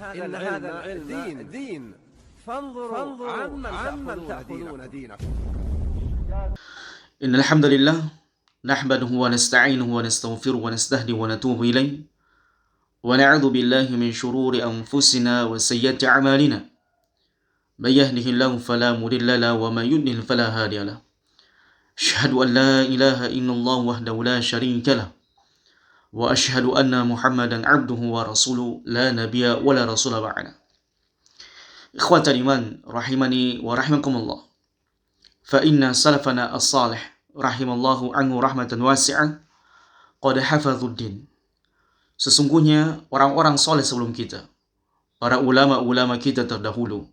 إن هذا العلم دين فانظروا عمن تأخذون دينكم. إن الحمد لله نحمده ونستعينه ونستغفره ونستهدي ونتوب إليه ونعوذ بالله من شرور أنفسنا وسيئات أعمالنا من يهده الله فلا مضل له ومن يضلل فلا هادي له أشهد أن لا إله إلا الله وحده لا شريك له وأشهد أن محمدا عبده ورسوله لا نبي ولا رسول بعده. إخوة الإيمان رحمني ورحمكم الله. فإن سلفنا الصالح رحم الله عنه رحمة واسعة قد حفظوا الدين. Sesungguhnya orang-orang soleh sebelum kita, para ulama-ulama kita terdahulu,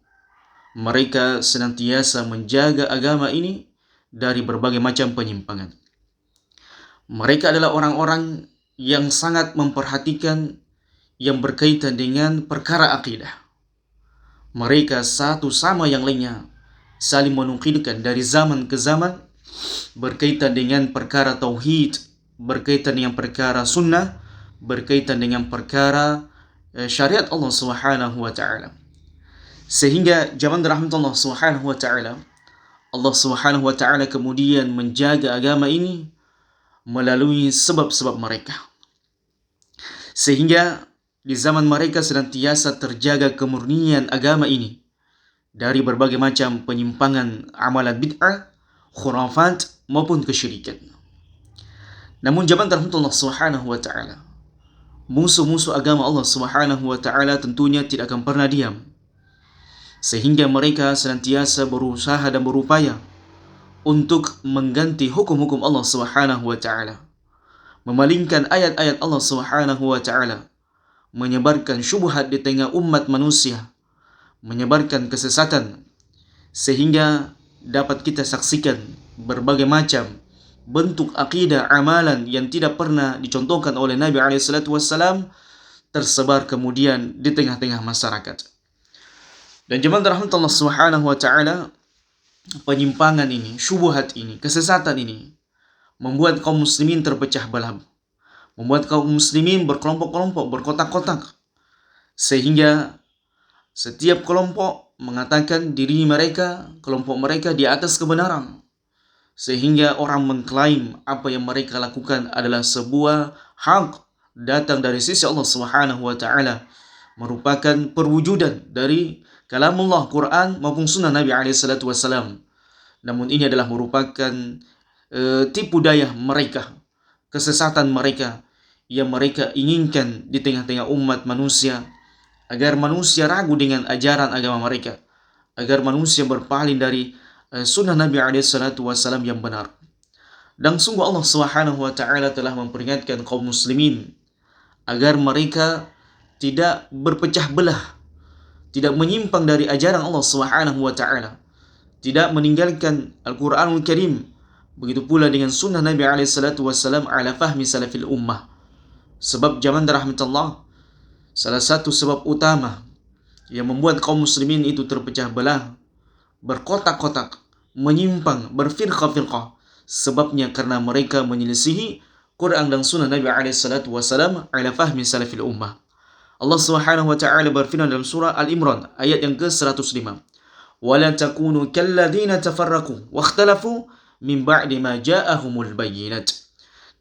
mereka senantiasa menjaga agama ini dari berbagai macam penyimpangan. Mereka adalah orang-orang yang sangat memperhatikan yang berkaitan dengan perkara akidah. Mereka satu sama yang lainnya saling menukilkan dari zaman ke zaman berkaitan dengan perkara tauhid, berkaitan dengan perkara sunnah, berkaitan dengan perkara syariat Allah Subhanahu wa taala. Sehingga zaman rahmat Allah Subhanahu wa taala, Allah Subhanahu wa taala kemudian menjaga agama ini melalui sebab-sebab mereka. Sehingga di zaman mereka senantiasa terjaga kemurnian agama ini dari berbagai macam penyimpangan amalan bid'ah, khurafat maupun kesyirikan. Namun zaman rahmat Allah Subhanahu wa taala, musuh-musuh agama Allah Subhanahu wa taala tentunya tidak akan pernah diam. Sehingga mereka senantiasa berusaha dan berupaya untuk mengganti hukum-hukum Allah Subhanahu wa taala, memalingkan ayat-ayat Allah Subhanahu wa taala, menyebarkan syubhat di tengah umat manusia, menyebarkan kesesatan, sehingga dapat kita saksikan berbagai macam bentuk akidah amalan yang tidak pernah dicontohkan oleh Nabi SAW tersebar kemudian di tengah-tengah masyarakat. Dan jemaah rahmat Allah Subhanahu wa taala, penyimpangan ini, syubhat ini, kesesatan ini membuat kaum muslimin terpecah belah, membuat kaum muslimin berkelompok-kelompok, berkotak-kotak, sehingga setiap kelompok mengatakan diri mereka, kelompok mereka di atas kebenaran, sehingga orang mengklaim apa yang mereka lakukan adalah sebuah hak datang dari sisi Allah Subhanahu wa taala, merupakan perwujudan dari kalamullah Quran maupun sunnah Nabi SAW. Namun ini adalah merupakan tipu daya mereka, kesesatan mereka yang mereka inginkan di tengah-tengah umat manusia, agar manusia ragu dengan ajaran agama mereka, agar manusia berpaling dari sunnah Nabi SAW yang benar. Dan sungguh Allah Subhanahu wa taala telah memperingatkan kaum muslimin agar mereka tidak berpecah belah, tidak menyimpang dari ajaran Allah Subhanahu wa taala, tidak meninggalkan Al-Qur'anul Karim, begitu pula dengan sunnah Nabi SAW ala fahmi salafil ummah. Sebab zaman rahmat Allah, salah satu sebab utama yang membuat kaum muslimin itu terpecah belah, berkotak-kotak, menyimpang, berfirqah-firqah, sebabnya karena mereka menyelisihi Quran dan sunnah Nabi SAW ala fahmi salafil ummah. Allah Subhanahu wa taala berfirman dalam surah Al-Imran ayat yang ke-105, "Wala takunu kalladzina tafarraqu wakhtalafu min ba'di ma ja'ahumul bayyinat."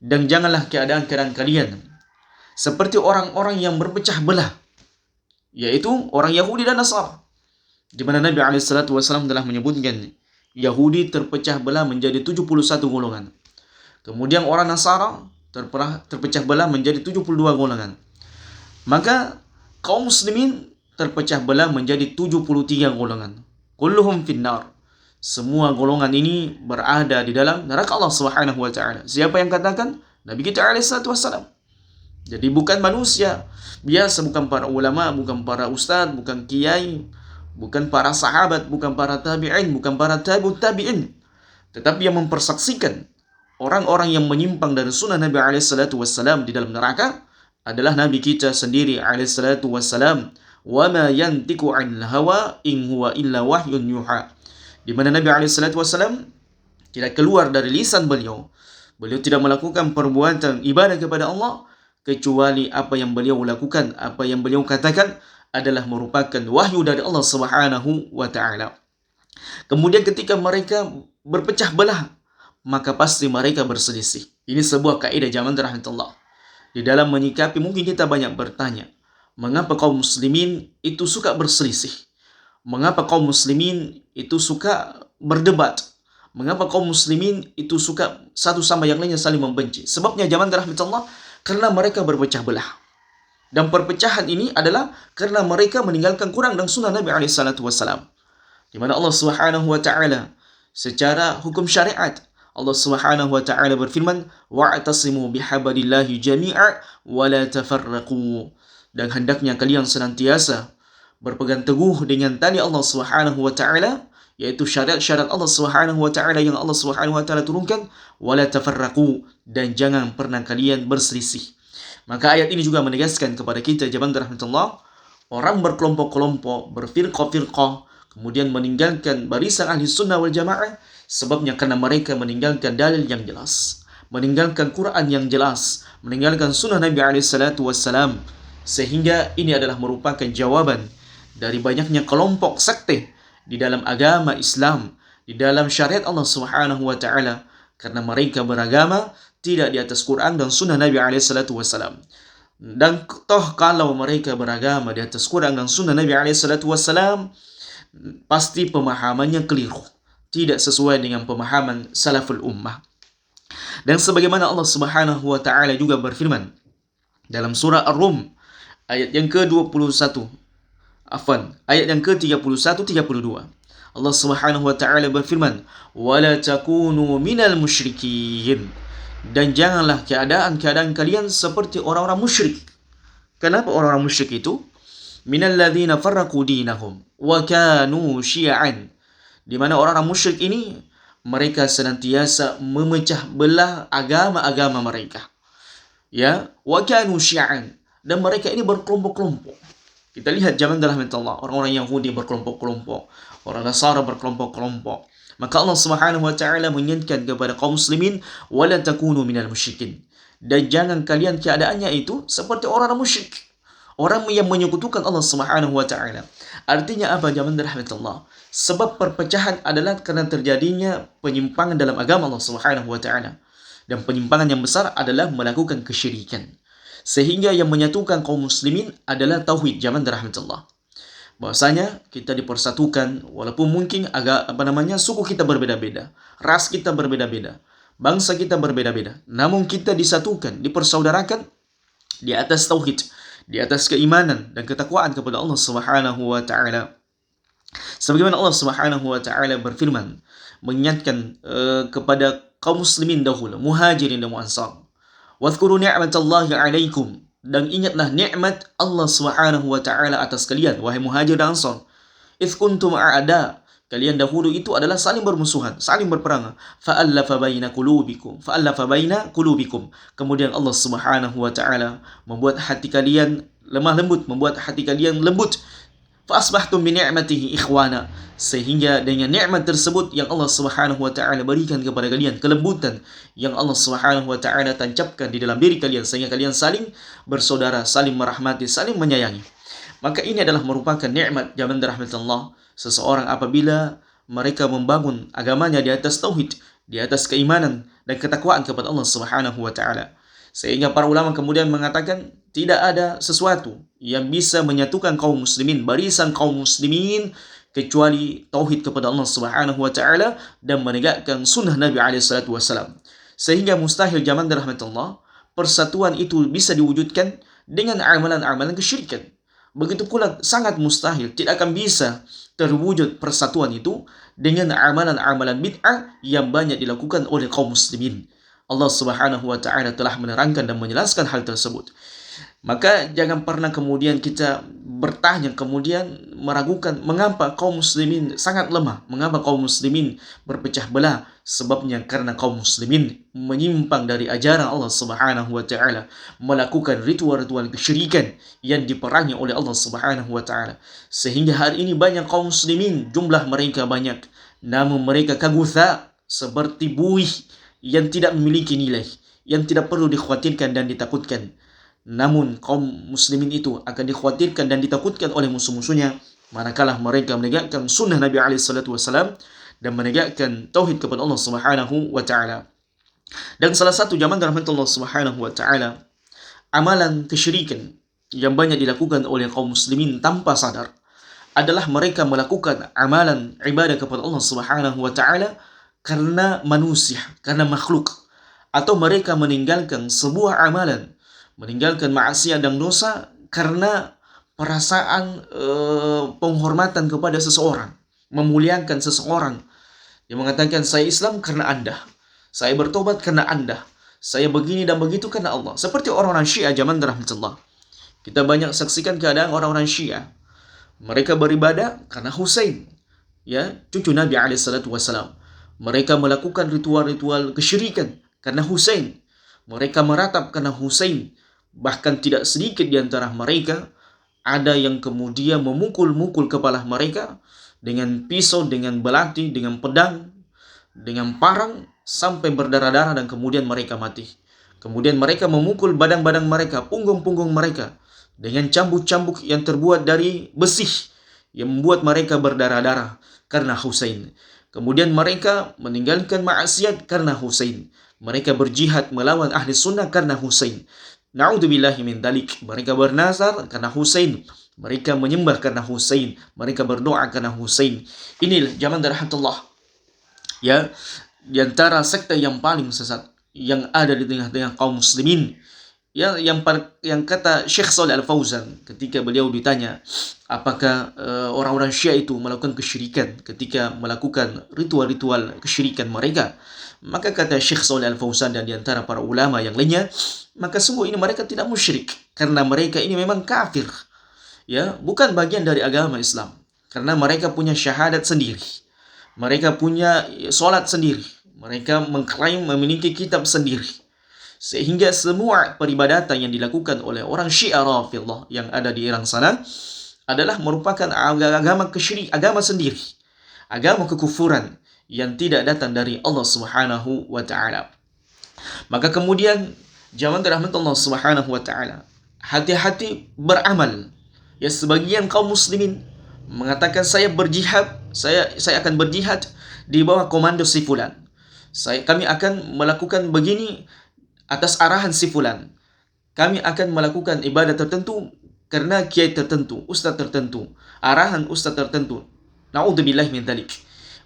Dan janganlah keadaan kalian seperti orang-orang yang berpecah belah, yaitu orang Yahudi dan Nasara, di mana Nabi SAW telah menyebutkan Yahudi terpecah belah menjadi 71 golongan. Kemudian orang Nasara terpecah belah menjadi 72 golongan. Maka kaum muslimin terpecah belah menjadi 73 golongan. Kulluhum finnar. Semua golongan ini berada di dalam neraka Allah Subhanahu wa taala. Siapa yang katakan? Nabi kita SAW. Jadi bukan manusia biasa, bukan para ulama, bukan para ustaz, bukan kiai, bukan para sahabat, bukan para tabi'in, bukan para tabi'ut tabi'in, tetapi yang mempersaksikan orang-orang yang menyimpang dari sunnah Nabi SAW di dalam neraka adalah Nabi kita sendiri SAW. Wa ma yantiqu 'anil hawa in huwa illa wahyun yuha. Di mana Nabi SAW tidak keluar dari lisan beliau. Beliau tidak melakukan perbuatan ibadah kepada Allah kecuali apa yang beliau lakukan, apa yang beliau katakan adalah merupakan wahyu dari Allah Subhanahu wa taala. Kemudian ketika mereka berpecah belah, maka pasti mereka berselisih. Ini sebuah kaidah zaman rahmatullah. Di dalam menyikapi mungkin kita banyak bertanya, mengapa kaum muslimin itu suka berselisih? Mengapa kaum muslimin itu suka berdebat? Mengapa kaum muslimin itu suka satu sama yang lainnya saling membenci? Sebabnya zaman rahmatullah, karena mereka berpecah belah. Dan perpecahan ini adalah karena mereka meninggalkan Quran dan sunnah Nabi SAW. Di mana Allah Subhanahu wa taala secara hukum syariat, Allah Subhanahu wa taala berfirman, wa'tasimu bihablillahi jami'a wa la tafarraqu. Dan hendaknya kalian senantiasa berpegang teguh dengan tali Allah Subhanahu wa taala, yaitu syariat-syariat Allah Subhanahu wa taala yang Allah Subhanahu wa taala turunkan, wa la tafarraqu, dan jangan pernah kalian berselisih. Maka ayat ini juga menegaskan kepada kita jemaah rahmatullah, orang berkelompok-kelompok, berfirqah-firqah, kemudian meninggalkan barisan ahli sunnah wal jamaah, sebabnya karena mereka meninggalkan dalil yang jelas, meninggalkan Quran yang jelas, meninggalkan sunnah Nabi SAW. Sehingga ini adalah merupakan jawaban dari banyaknya kelompok sekte di dalam agama Islam, di dalam syariat Allah Subhanahu wa taala, karena mereka beragama tidak di atas Quran dan sunnah Nabi SAW. Dan toh kalau mereka beragama di atas Quran dan sunnah Nabi SAW, pasti pemahamannya keliru, tidak sesuai dengan pemahaman salaful ummah. Dan sebagaimana Allah Subhanahu wa taala juga berfirman dalam surah Ar-Rum ayat yang ke-21, ayat yang ke-31-32. Allah Subhanahu wa taala berfirman, "Wala takunu minal musyrikin." Dan janganlah keadaan kalian seperti orang-orang musyrik. Kenapa orang-orang musyrik itu? Minal ladzina farraqu dinahum wa kanu syi'an. Di mana orang-orang musyrik ini mereka senantiasa memecah belah agama-agama mereka. Ya, wa kanu syi'an, dan mereka ini berkelompok-kelompok. Kita lihat zaman rahmatullah, orang-orang Yahudi berkelompok-kelompok, orang Nasara berkelompok-kelompok. Maka Allah Subhanahu wa taala mengingatkan kepada kaum muslimin, wala takunu minal musyrikin. Dan jangan kalian keadaannya itu seperti orang musyrik, orang yang menyekutukan Allah Subhanahu wa taala. Artinya apa zaman rahmatullah? Sebab perpecahan adalah karena terjadinya penyimpangan dalam agama Allah Subhanahu wa taala. Dan penyimpangan yang besar adalah melakukan kesyirikan. Sehingga yang menyatukan kaum muslimin adalah tauhid zaman rahmatullah. Bahwasanya kita dipersatukan walaupun mungkin suku kita berbeda-beda, ras kita berbeda-beda, bangsa kita berbeda-beda, namun kita disatukan, dipersaudarakan di atas tauhid, di atas keimanan dan ketakwaan kepada Allah Subhanahu wa taala. Sebagaimana Allah Subhanahu wa taala berfirman mengingatkan kepada kaum muslimin dahulu, muhajirin dan ansar. Wadhkuru ni'matallahi 'alaikum, dan ingatlah nikmat Allah Subhanahu wa taala atas kalian wahai muhajir dan ansar. Idz kuntum a'da, kalian dahulu itu adalah saling bermusuhan, saling berperang. Fa'allafa baina qulubikum. Kemudian Allah Subhanahu wa taala membuat hati kalian lemah lembut, membuat hati kalian lembut. Fa'asbahtum bi ni'matihi ikhwana, sehingga dengan nikmat tersebut yang Allah Subhanahu wa taala berikan kepada kalian, kelembutan yang Allah Subhanahu wa taala tancapkan di dalam diri kalian, sehingga kalian saling bersaudara, saling merahmati, saling menyayangi. Maka ini adalah merupakan nikmat zaman rahmatullah seseorang apabila mereka membangun agamanya di atas tauhid, di atas keimanan dan ketakwaan kepada Allah Subhanahu wa taala. Sehingga para ulama kemudian mengatakan tidak ada sesuatu yang bisa menyatukan kaum muslimin, barisan kaum muslimin, kecuali tauhid kepada Allah Subhanahu wa taala dan menegakkan sunnah Nabi SAW. Sehingga mustahil zaman rahmatullah persatuan itu bisa diwujudkan dengan amalan-amalan kesyirikan. Begitu pula sangat mustahil, tidak akan bisa terwujud persatuan itu dengan amalan-amalan bid'ah yang banyak dilakukan oleh kaum muslimin. Allah Subhanahu wa taala telah menerangkan dan menjelaskan hal tersebut. Maka jangan pernah kemudian kita bertanya, kemudian meragukan mengapa kaum muslimin sangat lemah, mengapa kaum muslimin berpecah belah. Sebabnya karena kaum muslimin menyimpang dari ajaran Allah Subhanahu wa taala, melakukan ritual-ritual kesyirikan yang diperangi oleh Allah Subhanahu wa taala. Sehingga hari ini banyak kaum muslimin, jumlah mereka banyak, namun mereka kagutha, seperti buih yang tidak memiliki nilai, yang tidak perlu dikhawatirkan dan ditakutkan. Namun kaum muslimin itu akan dikhawatirkan dan ditakutkan oleh musuh-musuhnya manakala mereka menegakkan sunnah Nabi SAW dan menegakkan tauhid kepada Allah Subhanahu wa taala. Dan salah satu zaman rahmat Allah Subhanahu wa taala, amalan kesyirikan yang banyak dilakukan oleh kaum muslimin tanpa sadar adalah mereka melakukan amalan ibadah kepada Allah Subhanahu wa taala karena manusia, karena makhluk, atau mereka meninggalkan sebuah amalan, meninggalkan maksiat dan dosa karena perasaan penghormatan kepada seseorang, memuliakan seseorang. Dia mengatakan, saya Islam karena Anda, saya bertobat karena Anda, saya begini dan begitu karena Allah. Seperti orang-orang Syiah zaman rahmatullah. Kita banyak saksikan keadaan orang-orang Syiah. Mereka beribadah karena Husain, ya, cucu Nabi SAW. Mereka melakukan ritual-ritual kesyirikan karena Husain. Mereka meratap karena Husain. Bahkan tidak sedikit di antara mereka ada yang kemudian memukul-mukul kepala mereka dengan pisau, dengan belati, dengan pedang, dengan parang sampai berdarah-darah dan kemudian mereka mati. Kemudian mereka memukul badan-badan mereka, punggung-punggung mereka dengan cambuk-cambuk yang terbuat dari besi yang membuat mereka berdarah-darah karena Husain. Kemudian mereka meninggalkan maksiat karena Husain. Mereka berjihad melawan ahli sunnah karena Husain. Na'udzubillahi min dalik. Mereka bernazar karena Husain. Mereka menyembah karena Husain. Mereka berdoa karena Husain. Inilah zaman rahmatullah, ya, di antara sekte yang paling sesat yang ada di tengah-tengah kaum muslimin. Ya, yang kata Syekh Shalih Al-Fauzan ketika beliau ditanya apakah orang-orang Syiah itu melakukan kesyirikan ketika melakukan ritual-ritual kesyirikan mereka, maka kata Syekh Shalih Al-Fauzan dan diantara para ulama yang lainnya, maka semua ini mereka tidak musyrik karena mereka ini memang kafir, ya, bukan bagian dari agama Islam, karena mereka punya syahadat sendiri, mereka punya sholat sendiri, mereka mengklaim memiliki kitab sendiri. Sehingga semua peribadatan yang dilakukan oleh orang Syiah Rafidhah yang ada di Iran sana adalah merupakan agama kesyirikan, agama sendiri, agama kekufuran yang tidak datang dari Allah Subhanahu wa taala. Maka kemudian zaman rahmat Allah Subhanahu wa taala, hati-hati beramal. Ya, sebagian kaum muslimin mengatakan saya berjihad, saya akan berjihad di bawah komando si fulan. Kami akan melakukan begini atas arahan si fulan. Kami akan melakukan ibadah tertentu karena kiai tertentu, ustaz tertentu, arahan ustaz tertentu. Na'udzubillahi min dzalik.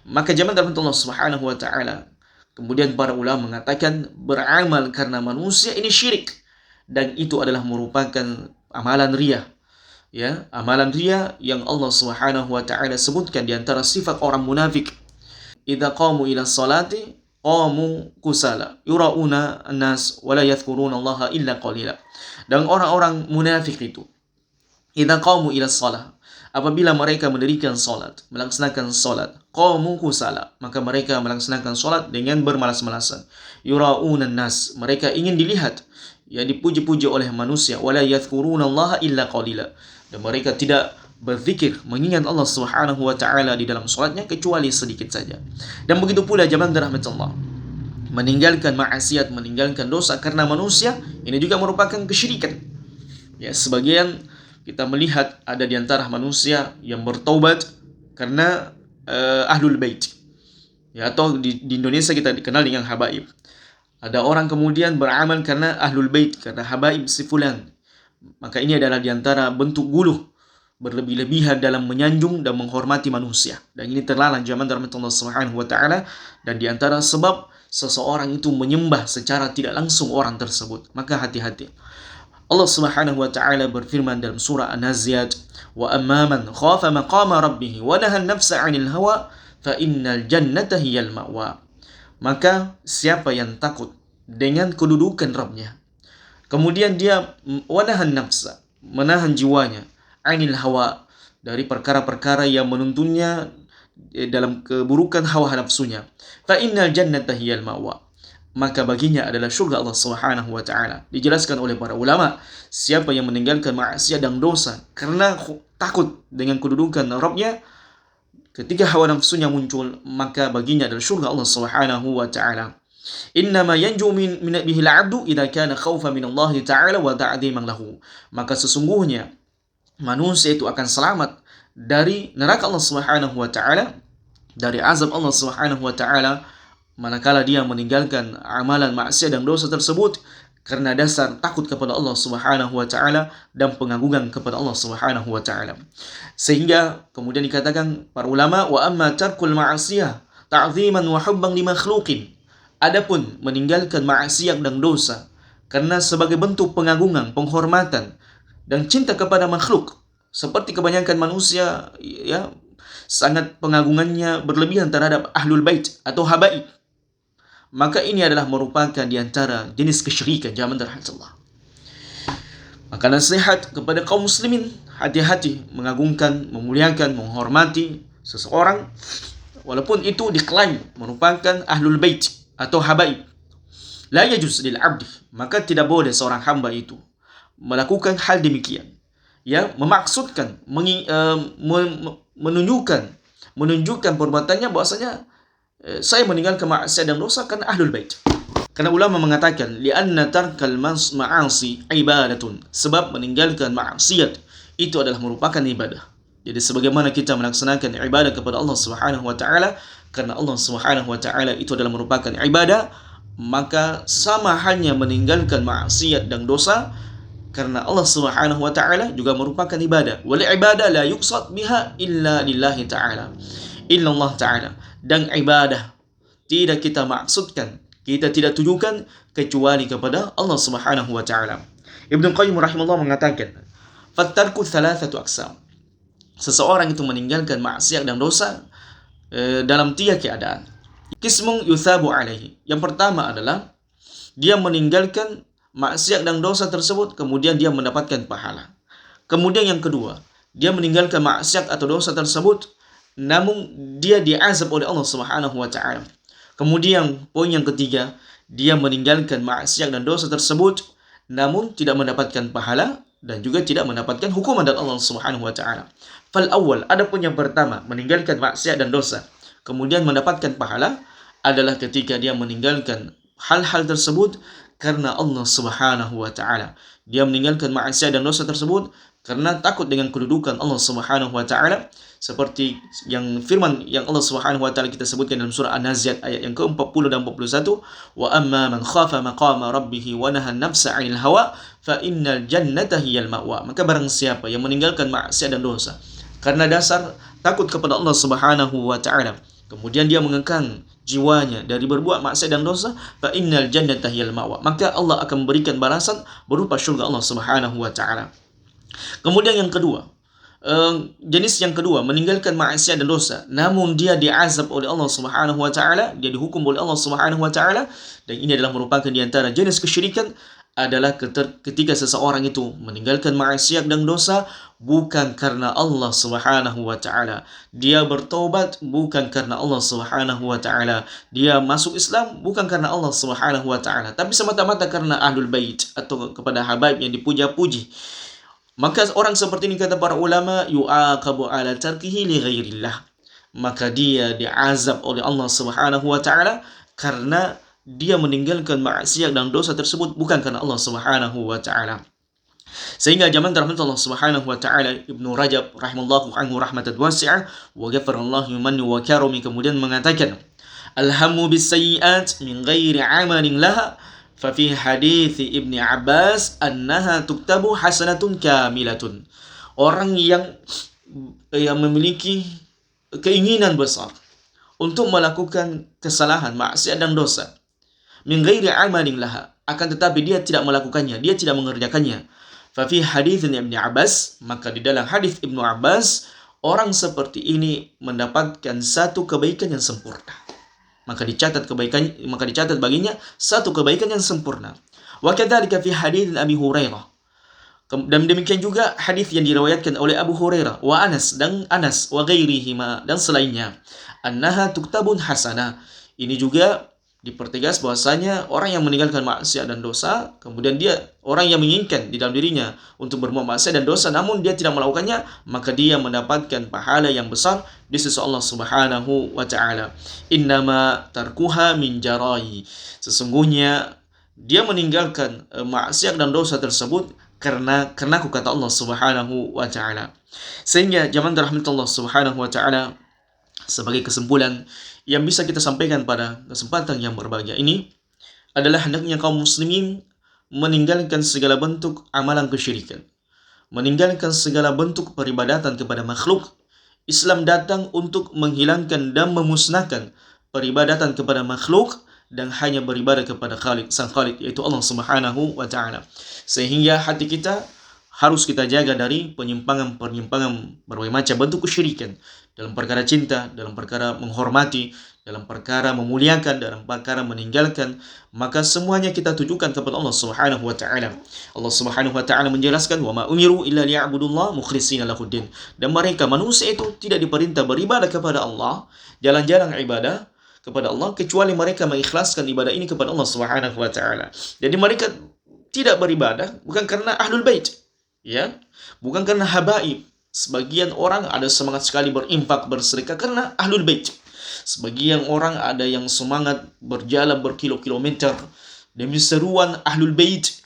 Maka zaman Allah Subhanahu wa taala, kemudian para ulama mengatakan beramal karena manusia ini syirik, dan itu adalah merupakan amalan riya. Ya, amalan riya yang Allah Subhanahu wa taala sebutkan di antara sifat orang munafik. Idza qamu ila sholati qamu kusala yurauna an-nas wa la yadhkuruna Allah illa qalila. Dan orang-orang munafik itu, idza qamu ila shalah, apabila mereka mendirikan salat, melaksanakan salat, qamu kusala, maka mereka melaksanakan salat dengan bermalas-malasan. Yurauna an-nas, mereka ingin dilihat, ya, dipuji-puji oleh manusia, wa la yadhkuruna Allah illa qalila, dan mereka tidak berzikir, mengingat Allah Subhanahu wa taala di dalam salatnya kecuali sedikit saja. Dan begitu pula zaman rahmatullah, meninggalkan maksiat, meninggalkan dosa karena manusia, ini juga merupakan kesyirikan. Ya, sebagian kita melihat ada di antara manusia yang bertaubat karena ahlul bait. Ya, atau di Indonesia kita dikenal dengan habaib. Ada orang kemudian beramal karena ahlul bait, karena habaib si fulan. Maka ini adalah di antara bentuk guluh, berlebih-lebihan dalam menyanjung dan menghormati manusia. Dan ini terlarang zaman Allah Subhanahu wa taala, dan di antara sebab seseorang itu menyembah secara tidak langsung orang tersebut. Maka hati-hati. Allah Subhanahu wa taala berfirman dalam surah An-Nazi'at, "Wa amman khafa maqama rabbih wa nahaa an-nafsa 'anil hawa fa innal jannata hiyal ma'wa." Maka siapa yang takut dengan kedudukan Rabbnya, kemudian dia wanahan nafsa, menahan jiwanya, anil hawa, dari perkara-perkara yang menuntunnya dalam keburukan hawa nafsunya, fa innal jannata hiyal ma'wa, maka baginya adalah surga Allah Subhanahu wa taala. Dijelaskan oleh para ulama, siapa yang meninggalkan maksiat dan dosa karena takut dengan kedudukan Rabbnya, ketika hawa nafsunya muncul, maka baginya adalah surga Allah Subhanahu wa taala. Innama yanju min bihil abdu idza kana khaufa min Allah Ta'ala wa ta'dhiman lahu. Maka sesungguhnya manusia itu akan selamat dari neraka Allah Subhanahu wa taala, dari azab Allah Subhanahu wa taala manakala dia meninggalkan amalan maksiat dan dosa tersebut karena dasar takut kepada Allah Subhanahu wa taala dan pengagungan kepada Allah Subhanahu wa taala. Sehingga kemudian dikatakan para ulama, wa amma tarkul ma'asiyah ta'ziman wa hubban li makhluqin. Adapun meninggalkan maksiat dan dosa karena sebagai bentuk pengagungan, penghormatan dan cinta kepada makhluk, seperti kebanyakan manusia ya sangat pengagungannya berlebihan terhadap ahlul bait atau habaib, maka ini adalah merupakan di antara jenis kesyirikan zaman terhadap Allah. Maka nasihat kepada kaum muslimin, hati-hati mengagungkan, memuliakan, menghormati seseorang walaupun itu diklaim merupakan ahlul bait atau habaib. La yajuz lil abdi, maka tidak boleh seorang hamba itu melakukan hal demikian, ya, memaksudkan menunjukkan perbuatannya bahwasanya saya meninggalkan maksiat dan dosa karena ahlul bait. Karena ulama mengatakan li'anna tarkal ma'asi ibadatun, sebab meninggalkan maksiat itu adalah merupakan ibadah. Jadi sebagaimana kita melaksanakan ibadah kepada Allah Subhanahu wa taala karena Allah Subhanahu wa taala itu adalah merupakan ibadah, maka sama hanya meninggalkan maksiat dan dosa karena Allah Subhanahu wa taala juga merupakan ibadah. Wal ibadah la yuqsad biha illa lillahi taala. Illa Allah taala. Dan ibadah tidak kita maksudkan, kita tidak tujukan kecuali kepada Allah Subhanahu wa taala. Ibnu Qayyim rahimahullah mengatakan, "Fattarku thalathatu aqsam." Seseorang itu meninggalkan maksiat dan dosa dalam 3 keadaan. Qismun yuthabu alaihi. Yang pertama adalah dia meninggalkan maksiat dan dosa tersebut kemudian dia mendapatkan pahala. Kemudian yang kedua, dia meninggalkan maksiat atau dosa tersebut namun dia diazab oleh Allah Subhanahu wa taala. Kemudian poin yang ketiga, dia meninggalkan maksiat dan dosa tersebut namun tidak mendapatkan pahala dan juga tidak mendapatkan hukuman dari Allah Subhanahu wa taala. Fal awal, adapun yang pertama, meninggalkan maksiat dan dosa kemudian mendapatkan pahala adalah ketika dia meninggalkan hal-hal tersebut karena Allah Subhanahu wa taala. Dia meninggalkan maksiat dan dosa tersebut karena takut dengan kedudukan Allah Subhanahu wa taala, seperti yang firman yang Allah Subhanahu wa taala kita sebutkan dalam surah An-Nazi'at ayat yang ke-40 dan 41, wa amma man khafa maqama rabbih wa naha an-nafsa 'anil hawa fa innal jannata hiyal ma'wa. Maka barang siapa yang meninggalkan maksiat dan dosa karena dasar takut kepada Allah Subhanahu wa taala, kemudian dia mengekang jiwanya dari berbuat maksiat dan dosa, fa innal jannata hiyal ma'wa, maka Allah akan memberikan balasan berupa syurga Allah Subhanahu wa taala. Kemudian yang kedua, jenis yang kedua, meninggalkan maksiat dan dosa namun dia diazab oleh Allah Subhanahu wa taala, dia dihukum oleh Allah Subhanahu wa taala, dan ini adalah merupakan di antara jenis kesyirikan adalah ketika seseorang itu meninggalkan maksiat dan dosa bukan karena Allah Subhanahu wa taala. Dia bertobat bukan karena Allah Subhanahu wa taala. Dia masuk Islam bukan karena Allah Subhanahu wa taala, tapi semata-mata karena ahlul bait atau kepada habaib yang dipuja-puji. Maka orang seperti ini, kata para ulama, yu'aqabu ala tarkihi li ghairillah. Maka dia diazab oleh Allah Subhanahu wa taala karena dia meninggalkan maksiat dan dosa tersebut bukan karena Allah Subhanahu wa taala. Sehingga zaman rahmat Allah Subhanahu wa taala, Ibnu Rajab rahimallahu anhu rahmatan wasi'ah wa ghafarallahu manni wa karami, kemudian mengatakan, alhamu bis sayyi'at min ghairi amalin laha fa fi hadits Ibnu Abbas annaha tuktabu hasanatun kamilatun. Orang yang memiliki keinginan besar untuk melakukan kesalahan, maksiat dan dosa, min ghairi amalin laha, akan tetapi dia tidak melakukannya, dia tidak mengerjakannya. Fa fi hadits Ibnu Abbas, maka di dalam hadis Ibnu Abbas, orang seperti ini mendapatkan satu kebaikan yang sempurna. Maka dicatat baginya satu kebaikan yang sempurna. Wa kadzalika fi hadits Abi Hurairah. Dan demikian juga hadis yang diriwayatkan oleh Abu Hurairah wa Anas wa ghairihima dan selainnya, annaha tuktabun hasanah. Ini juga Dipertegas bahwasanya orang yang meninggalkan maksiat dan dosa, kemudian orang yang menginginkan di dalam dirinya untuk berbuat maksiat dan dosa namun dia tidak melakukannya, maka dia mendapatkan pahala yang besar di sisi Allah Subhanahu wa taala. Innama tarkuha min jarai. Sesungguhnya dia meninggalkan maksiat dan dosa tersebut karena aku, kata Allah Subhanahu wa taala. Sehingga zaman rahmat Allah Subhanahu wa taala, sebagai kesimpulan yang bisa kita sampaikan pada kesempatan yang berbahagia ini adalah hendaknya kaum muslimin meninggalkan segala bentuk amalan kesyirikan, meninggalkan segala bentuk peribadatan kepada makhluk. Islam datang untuk menghilangkan dan memusnahkan peribadatan kepada makhluk dan hanya beribadah kepada Sang Khalik, yaitu Allah Subhanahu wa taala. Sehingga hati kita harus kita jaga dari penyimpangan-penyimpangan berbagai macam bentuk kesyirikan dalam perkara cinta, dalam perkara menghormati, dalam perkara memuliakan, dalam perkara meninggalkan, maka semuanya kita tujukan kepada Allah Subhanahu wa taala. Allah Subhanahu wa taala menjelaskan, "Wa ma umiru illa liya'budullaha mukhlishina lahuddin." Dan mereka manusia itu tidak diperintah beribadah kepada Allah, jalan-jalan ibadah kepada Allah, kecuali mereka mengikhlaskan ibadah ini kepada Allah Subhanahu wa taala. Jadi mereka tidak beribadah bukan karena ahlul bait, ya, bukan karena habaib. Sebagian orang ada semangat sekali berinfak, bersedekah karena ahlul bait. Sebagian orang ada yang semangat berjalan berkilo-kilometer demi seruan ahlul bait.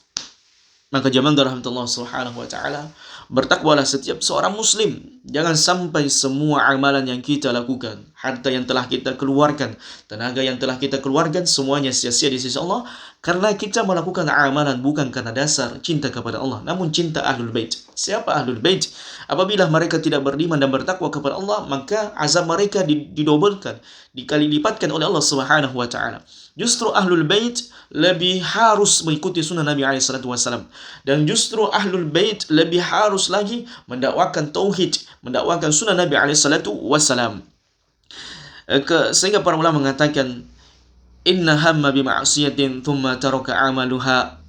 Maka jamaah rahmatullah subhanahu wa ta'ala, bertakwalah setiap seorang muslim. Jangan sampai semua amalan yang kita lakukan, harta yang telah kita keluarkan, tenaga yang telah kita keluarkan, semuanya sia-sia di sisi Allah, karena kita melakukan amalan bukan karena dasar cinta kepada Allah, namun cinta ahlul bait. Siapa ahlul bait? Apabila mereka tidak beriman dan bertakwa kepada Allah, maka azab mereka didobelkan, dikali lipatkan oleh Allah Subhanahu wa taala. Justru ahlul bait lebih harus mengikuti sunnah Nabi SAW. Dan justru ahlul bait lebih harus lagi mendakwakan tauhid, mendakwakan sunnah Nabi SAW. Sehingga para ulama mengatakan, inna hamma bima'asiyatin thumma taraka amaluha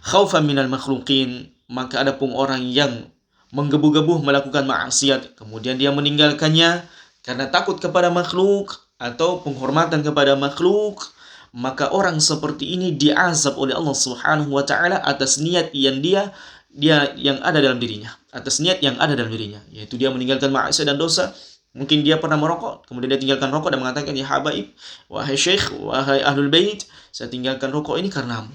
khaufan minal makhluqin. Maka ada pun orang yang menggebu-gebu melakukan maksiat, kemudian dia meninggalkannya karena takut kepada makhluk atau penghormatan kepada makhluk, maka orang seperti ini diazab oleh Allah Subhanahu wa taala atas niat yang dia yang ada dalam dirinya, atas niat yang ada dalam dirinya, yaitu dia meninggalkan maksiat dan dosa. Mungkin dia pernah merokok, kemudian dia tinggalkan rokok dan mengatakan, ya habaib, wahai syekh, wahai ahlul bait, saya tinggalkan rokok ini karena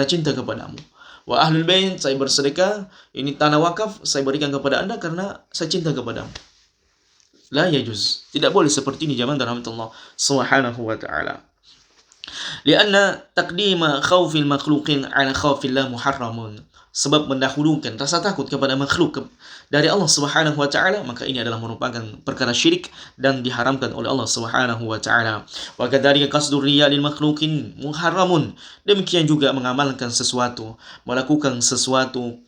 cinta kepadamu. Wa ahlul bait, saya bersedekah, ini tanah wakaf, saya berikan kepada anda karena saya cinta kepadamu. La yajuz, tidak boleh seperti ini jamaah rahmatullah subhanahu wa ta'ala. Lianna taqdima khawfil makhluqin ala khawfillah muharramun. Sebab mendahulukan rasa takut kepada makhluk dari Allah Subhanahu wa taala, maka ini adalah merupakan perkara syirik dan diharamkan oleh Allah Subhanahu wa taala. Wa kadzalika qasdur riya lil makhluqin muharramun. Demikian juga mengamalkan sesuatu, melakukan sesuatu,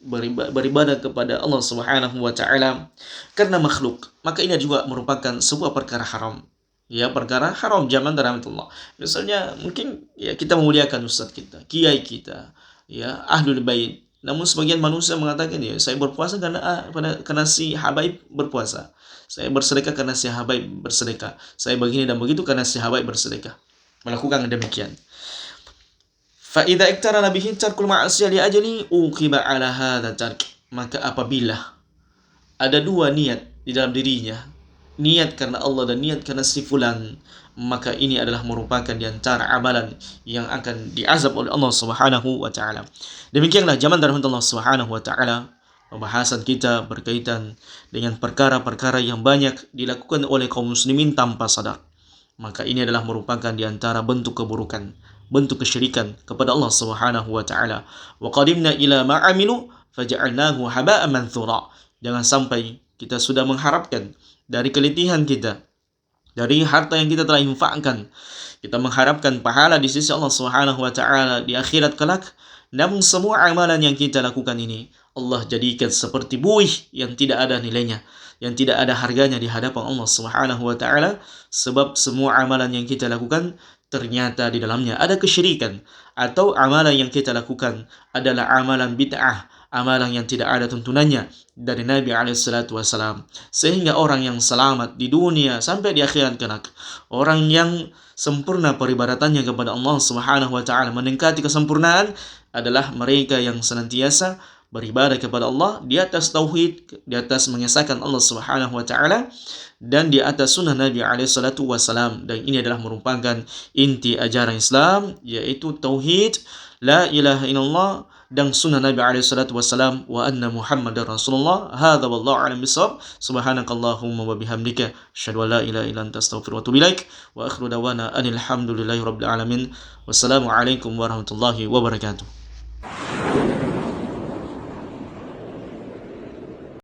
beribadah kepada Allah Subhanahu wa taala karena makhluk, maka ini juga merupakan sebuah perkara haram. Ya, perkara haram zaman rahmatullah. Misalnya mungkin ya kita memuliakan ustaz kita, kiai kita, ya ahlul bait. Namun sebagian manusia mengatakan, ya saya berpuasa karena si habaib berpuasa. Saya bersedekah karena si habaib bersedekah. Saya begini dan begitu karena si habaib bersedekah. Melakukan demikian. Fa idza iktarana bihi tarkul ma'asiyah li ajli uqiba ala hadza tark. Maka apabila ada dua niat di dalam dirinya, niat karena Allah dan niat karena si fulan, maka ini adalah merupakan di antara amalan yang akan diazab oleh Allah Subhanahu wa taala. Demikianlah zaman dari Allah Subhanahu wa taala pembahasan kita berkaitan dengan perkara-perkara yang banyak dilakukan oleh kaum muslimin tanpa sadar. Maka ini adalah merupakan di antara bentuk keburukan, bentuk kesyirikan kepada Allah Subhanahu wa taala. Wa qadimna ila ma amilu faja'alnahu haba'an manthura. Jangan sampai kita sudah mengharapkan dari kelitihan kita, dari harta yang kita telah infakkan, kita mengharapkan pahala di sisi Allah Subhanahu wa taala di akhirat kelak. Namun semua amalan yang kita lakukan ini Allah jadikan seperti buih yang tidak ada nilainya, yang tidak ada harganya di hadapan Allah Subhanahu wa taala, sebab semua amalan yang kita lakukan ternyata di dalamnya ada kesyirikan, atau amalan yang kita lakukan adalah amalan bid'ah, amalan yang tidak ada tuntunannya dari Nabi SAW. Sehingga orang yang selamat di dunia sampai di akhirat kelak, orang yang sempurna peribadatannya kepada Allah Subhanahu wa taala, meningkati kesempurnaan, adalah mereka yang senantiasa beribadah kepada Allah di atas tauhid, di atas mengesahkan Allah Subhanahu wa taala, dan di atas sunnah Nabi SAW. Dan ini adalah merupakan inti ajaran Islam, yaitu tauhid, la ilaha illallah, dan sunnah Nabi SAW, wa anna Muhammadar Rasulullah. Hadza wallahu a'lam bishawab. Subhanakallahumma wa bihamdika asyhadu an la ilaha illa anta astaghfiruka wa atubu ilaik. Wa akhiru dawana anil hamdulillahi rabbil alamin. Wassalamu alaikum warahmatullahi wabarakatuh.